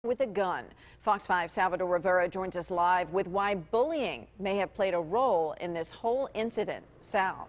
With a gun. Fox 5 Salvador Rivera joins us live with why bullying may have played a role in this whole incident. Sal.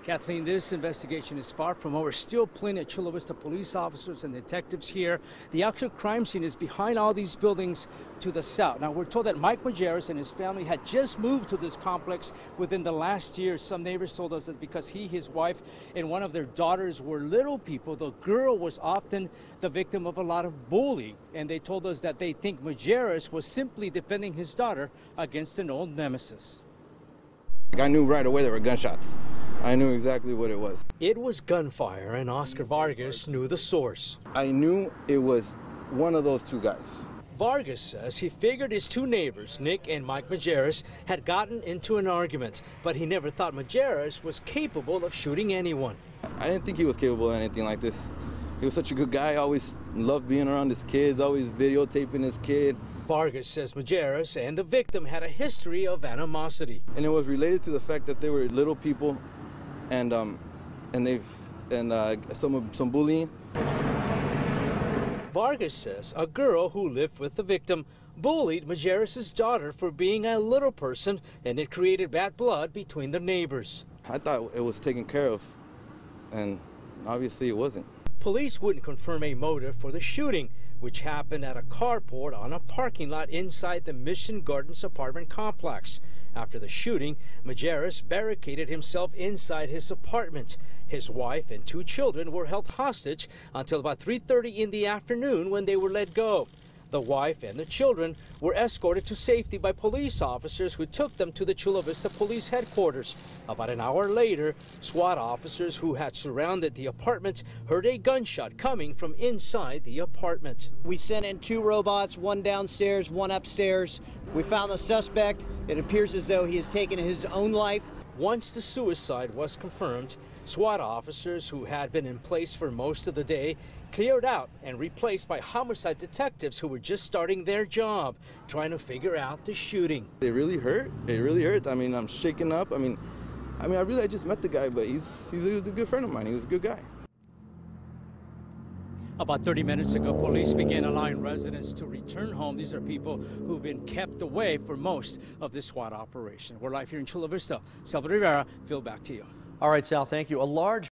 Kathleen, this investigation is far from over. Still plenty of Chula Vista police officers and detectives here. The actual crime scene is behind all these buildings to the south. Now, we're told that Mike Majerus and his family had just moved to this complex within the last year. Some neighbors told us that because he, his wife, and one of their daughters were little people, the girl was often the victim of a lot of bullying. And they told us that they think Majerus was simply defending his daughter against an old nemesis. I knew right away there were gunshots. I knew exactly what it was. It was gunfire, and Oscar Vargas knew the source. I knew it was one of those two guys. Vargas says he figured his two neighbors, Nick and Mike Majerus, had gotten into an argument, but he never thought Majerus was capable of shooting anyone. I didn't think he was capable of anything like this. He was such a good guy, always loved being around his kids, always videotaping his kid. Vargas says Majerus and the victim had a history of animosity. And it was related to the fact that they were little people and some bullying. Vargas says a girl who lived with the victim bullied Majerus' daughter for being a little person, and it created bad blood between the neighbors. I thought it was taken care of, and obviously it wasn't. Police wouldn't confirm a motive for the shooting, which happened at a carport on a parking lot inside the Mission Gardens apartment complex. After the shooting, Majerus barricaded himself inside his apartment. His wife and two children were held hostage until about 3:30 in the afternoon when they were let go. The wife and the children were escorted to safety by police officers who took them to the Chula Vista police headquarters. About an hour later, SWAT officers who had surrounded the apartment heard a gunshot coming from inside the apartment. We sent in two robots, one downstairs, one upstairs. We found the suspect. It appears as though he has taken his own life. Once the suicide was confirmed, SWAT officers who had been in place for most of the day cleared out and replaced by homicide detectives who were just starting their job, trying to figure out the shooting. It really hurt. It really hurt. I mean, I'm shaken up. I just met the guy, but he was a good friend of mine. He was a good guy. About 30 minutes ago, police began allowing residents to return home. These are people who've been kept away for most of this SWAT operation. We're live here in Chula Vista. Salvador Rivera, Phil, back to you. All right, Sal, thank you. A large